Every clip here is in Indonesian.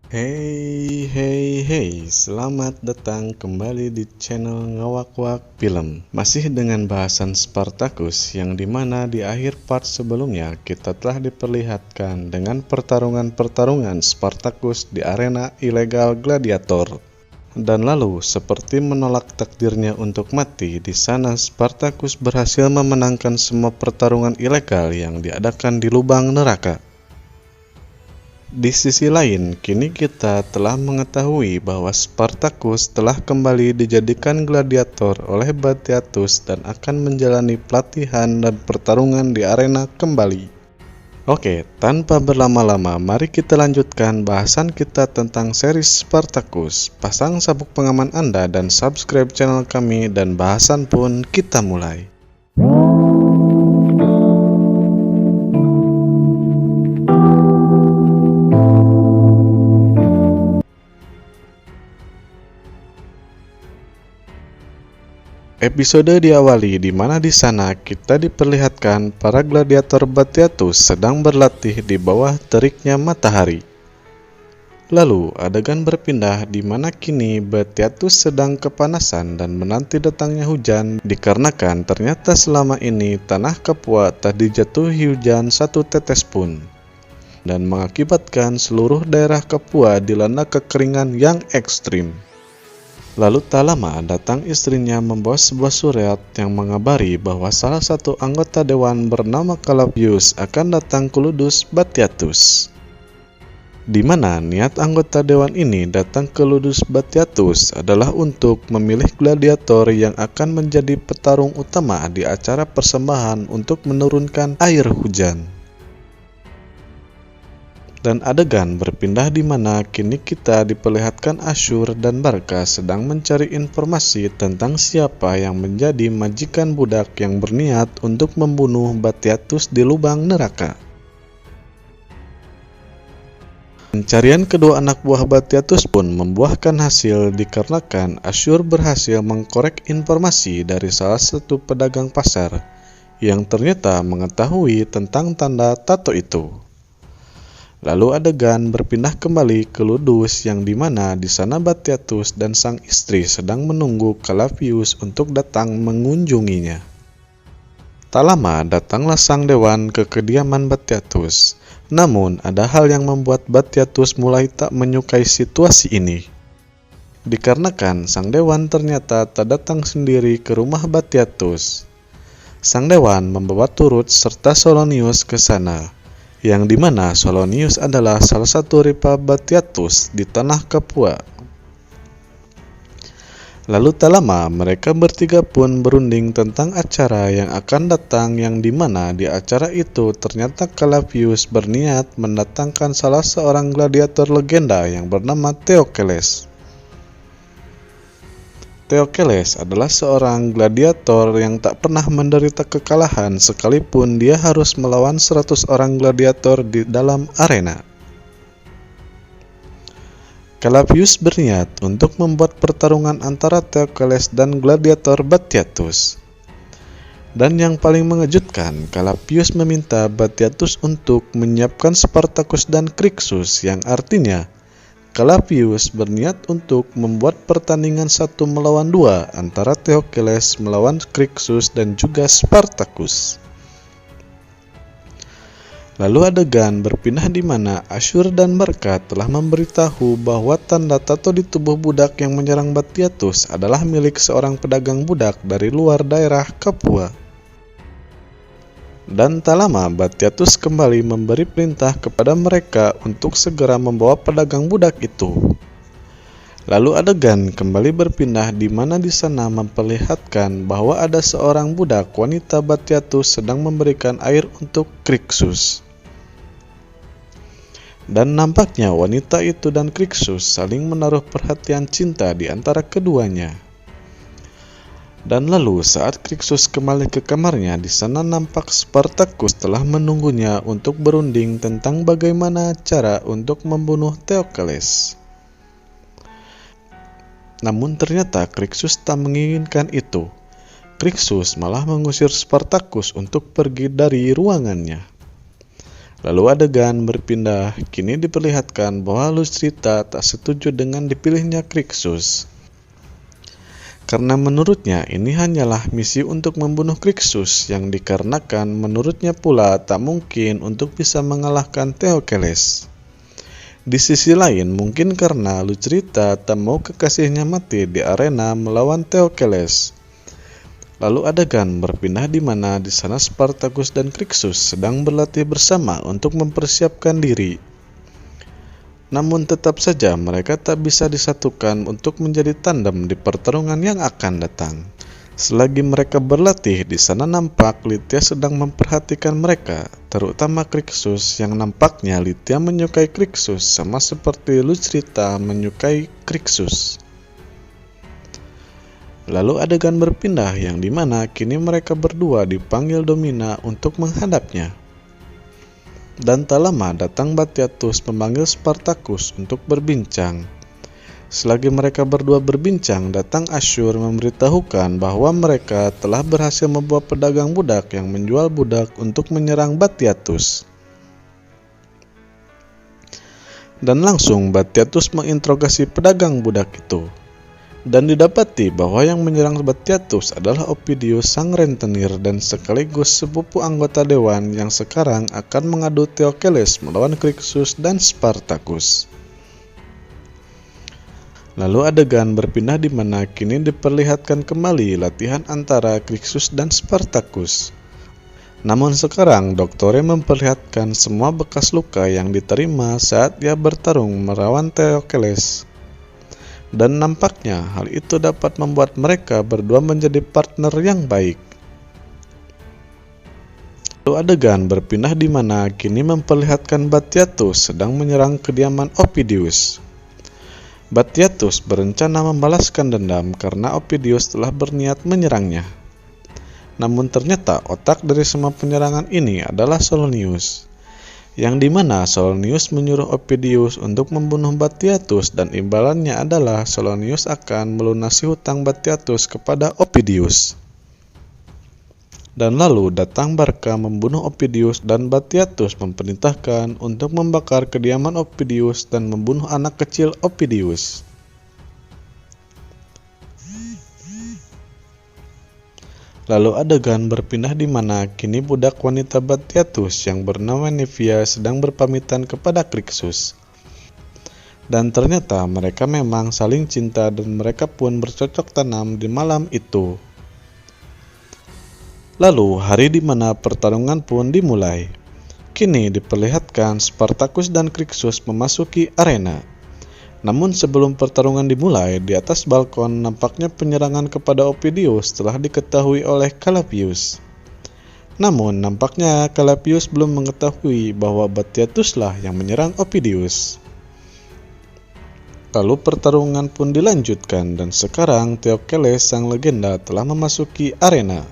Hey, selamat datang kembali di channel Ngawak-Wak Film. Masih dengan bahasan Spartacus, yang dimana di akhir part sebelumnya kita telah diperlihatkan dengan pertarungan Spartacus di arena ilegal gladiator. Dan lalu, seperti menolak takdirnya untuk mati, di sana Spartacus berhasil memenangkan semua pertarungan ilegal yang diadakan di lubang neraka. Di sisi lain, kini kita telah mengetahui bahwa Spartacus telah kembali dijadikan gladiator oleh Batiatus dan akan menjalani pelatihan dan pertarungan di arena kembali. Oke, tanpa berlama-lama, mari kita lanjutkan bahasan kita tentang series Spartacus. Pasang sabuk pengaman Anda dan subscribe channel kami, dan bahasan pun kita mulai. Episode diawali di mana di sana kita diperlihatkan para gladiator Batiatus sedang berlatih di bawah teriknya matahari. Lalu adegan berpindah di mana kini Batiatus sedang kepanasan dan menanti datangnya hujan dikarenakan ternyata selama ini tanah Capua tak dijatuhi hujan satu tetes pun, dan mengakibatkan seluruh daerah Capua dilanda kekeringan yang ekstrim. Lalu tak lama datang istrinya membawa sebuah surat yang mengabari bahwa salah satu anggota dewan bernama Calavius akan datang ke Ludus Batiatus. Di mana niat anggota dewan ini datang ke Ludus Batiatus adalah untuk memilih gladiator yang akan menjadi petarung utama di acara persembahan untuk menurunkan air hujan. Dan adegan berpindah di mana kini kita diperlihatkan Asyur dan Barca sedang mencari informasi tentang siapa yang menjadi majikan budak yang berniat untuk membunuh Batiatus di lubang neraka. Pencarian kedua anak buah Batiatus pun membuahkan hasil dikarenakan Asyur berhasil mengkorek informasi dari salah satu pedagang pasar yang ternyata mengetahui tentang tanda tato itu. Lalu adegan berpindah kembali ke Ludus yang dimana di sana Batiatus dan sang istri sedang menunggu Calavius untuk datang mengunjunginya. Tak lama datanglah sang dewan ke kediaman Batiatus. Namun ada hal yang membuat Batiatus mulai tak menyukai situasi ini. Dikarenakan sang dewan ternyata tak datang sendiri ke rumah Batiatus. Sang dewan membawa turut serta Solonius ke sana, yang dimana Solonius adalah salah satu rival Batiatus di tanah Capua. Lalu tak lama mereka bertiga pun berunding tentang acara yang akan datang, yang dimana di acara itu ternyata Calavius berniat mendatangkan salah seorang gladiator legenda yang bernama Theocles. Theocles adalah seorang gladiator yang tak pernah menderita kekalahan sekalipun dia harus melawan 100 orang gladiator di dalam arena. Calavius berniat untuk membuat pertarungan antara Theocles dan gladiator Batiatus. Dan yang paling mengejutkan, Calavius meminta Batiatus untuk menyiapkan Spartacus dan Crixus, yang artinya Calavius berniat untuk membuat pertandingan 1 melawan 2 antara Theocles melawan Crixus dan juga Spartacus. Lalu adegan berpindah di mana Asyur dan Barca telah memberitahu bahwa tanda tato di tubuh budak yang menyerang Batiatus adalah milik seorang pedagang budak dari luar daerah Capua. Dan tak lama Batiatus kembali memberi perintah kepada mereka untuk segera membawa pedagang budak itu. Lalu adegan kembali berpindah di mana di sana memperlihatkan bahwa ada seorang budak wanita Batiatus sedang memberikan air untuk Crixus. Dan nampaknya wanita itu dan Crixus saling menaruh perhatian cinta di antara keduanya. Dan lalu saat Crixus kembali ke kamarnya, di sana nampak Spartacus telah menunggunya untuk berunding tentang bagaimana cara untuk membunuh Theocles. Namun ternyata Crixus tak menginginkan itu. Crixus malah mengusir Spartacus untuk pergi dari ruangannya. Lalu adegan berpindah, kini diperlihatkan bahwa Lusrita tak setuju dengan dipilihnya Krixus. Karena menurutnya ini hanyalah misi untuk membunuh Krixus yang dikarenakan menurutnya pula tak mungkin untuk bisa mengalahkan Theocles. Di sisi lain mungkin karena Lusrita tak mau kekasihnya mati di arena melawan Theocles. Lalu adegan berpindah di mana di sana Spartacus dan Krixus sedang berlatih bersama untuk mempersiapkan diri. Namun tetap saja mereka tak bisa disatukan untuk menjadi tandem di pertarungan yang akan datang. Selagi mereka berlatih, di sana nampak Lytia sedang memperhatikan mereka, terutama Krixus yang nampaknya Lytia menyukai Krixus sama seperti Lusrita menyukai Krixus. Lalu adegan berpindah yang dimana kini mereka berdua dipanggil Domina untuk menghadapnya. Dan tak lama datang Batiatus memanggil Spartacus untuk berbincang. Selagi mereka berdua berbincang, datang Asyur memberitahukan bahwa mereka telah berhasil membawa pedagang budak yang menjual budak untuk menyerang Batiatus. Dan langsung Batiatus menginterogasi pedagang budak itu. Dan didapati bahwa yang menyerang Batiatus adalah Opidius sang rentenir dan sekaligus sepupu anggota dewan yang sekarang akan mengadu Theocles melawan Krixus dan Spartacus. Lalu adegan berpindah di mana kini diperlihatkan kembali latihan antara Krixus dan Spartacus. Namun sekarang Doktore memperlihatkan semua bekas luka yang diterima saat ia bertarung melawan Theocles. Dan nampaknya hal itu dapat membuat mereka berdua menjadi partner yang baik. Lalu adegan berpindah di mana kini memperlihatkan Batiatus sedang menyerang kediaman Opidius. Batiatus berencana membalaskan dendam karena Opidius telah berniat menyerangnya. Namun ternyata otak dari semua penyerangan ini adalah Solonius, yang dimana Solonius menyuruh Opidius untuk membunuh Batiatus dan imbalannya adalah Solonius akan melunasi hutang Batiatus kepada Opidius. Dan lalu datang Barca membunuh Opidius dan Batiatus memerintahkan untuk membakar kediaman Opidius dan membunuh anak kecil Opidius. Lalu adegan berpindah di mana kini budak wanita Batiatus yang bernama Nevia sedang berpamitan kepada Krixus. Dan ternyata mereka memang saling cinta dan mereka pun bercocok tanam di malam itu. Lalu hari di mana pertarungan pun dimulai. Kini diperlihatkan Spartacus dan Krixus memasuki arena. Namun sebelum pertarungan dimulai, di atas balkon nampaknya penyerangan kepada Opidius telah diketahui oleh Calapius. Namun nampaknya Calapius belum mengetahui bahwa Batiatuslah yang menyerang Opidius. Lalu pertarungan pun dilanjutkan dan sekarang Theocles sang legenda telah memasuki arena.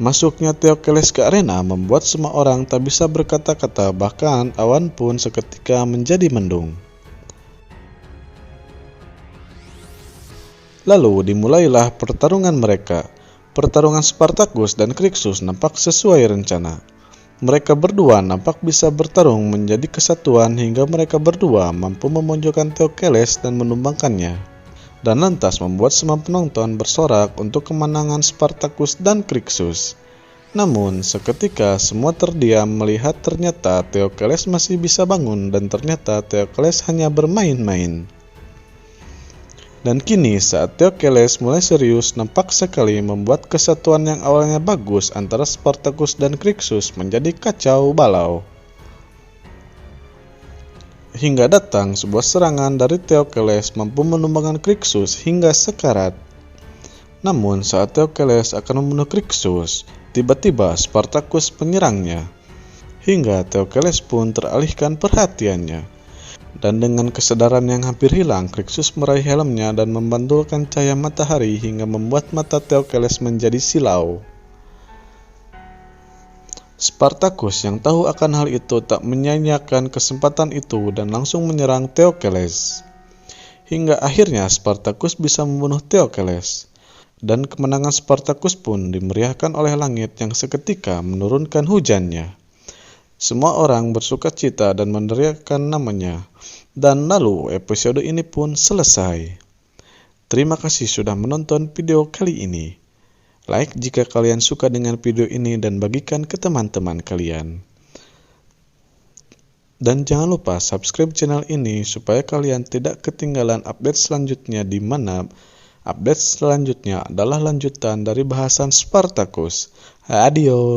Masuknya Theocles ke arena membuat semua orang tak bisa berkata-kata, bahkan awan pun seketika menjadi mendung. Lalu dimulailah pertarungan mereka. Pertarungan Spartacus dan Krixus nampak sesuai rencana. Mereka berdua nampak bisa bertarung menjadi kesatuan hingga mereka berdua mampu memojokkan Theocles dan menumbangkannya. Dan lantas membuat semua penonton bersorak untuk kemenangan Spartacus dan Krixus. Namun seketika semua terdiam melihat ternyata Theocles masih bisa bangun dan ternyata Theocles hanya bermain-main. Dan kini saat Theocles mulai serius nampak sekali membuat kesatuan yang awalnya bagus antara Spartacus dan Krixus menjadi kacau balau. Hingga datang sebuah serangan dari Theocles mampu menumbangkan Krixus hingga sekarat. Namun saat Theocles akan membunuh Krixus, tiba-tiba Spartacus menyerangnya. Hingga Theocles pun teralihkan perhatiannya. Dan dengan kesadaran yang hampir hilang, Krixus meraih helmnya dan membantulkan cahaya matahari hingga membuat mata Theocles menjadi silau. Spartacus yang tahu akan hal itu tak menyia-nyiakan kesempatan itu dan langsung menyerang Theocles. Hingga akhirnya Spartacus bisa membunuh Theocles. Dan kemenangan Spartacus pun dimeriahkan oleh langit yang seketika menurunkan hujannya. Semua orang bersukacita dan meneriakkan namanya. Dan lalu episode ini pun selesai. Terima kasih sudah menonton video kali ini. Like jika kalian suka dengan video ini dan bagikan ke teman-teman kalian. Dan jangan lupa subscribe channel ini supaya kalian tidak ketinggalan update selanjutnya, di mana update selanjutnya adalah lanjutan dari bahasan Spartacus. Adios.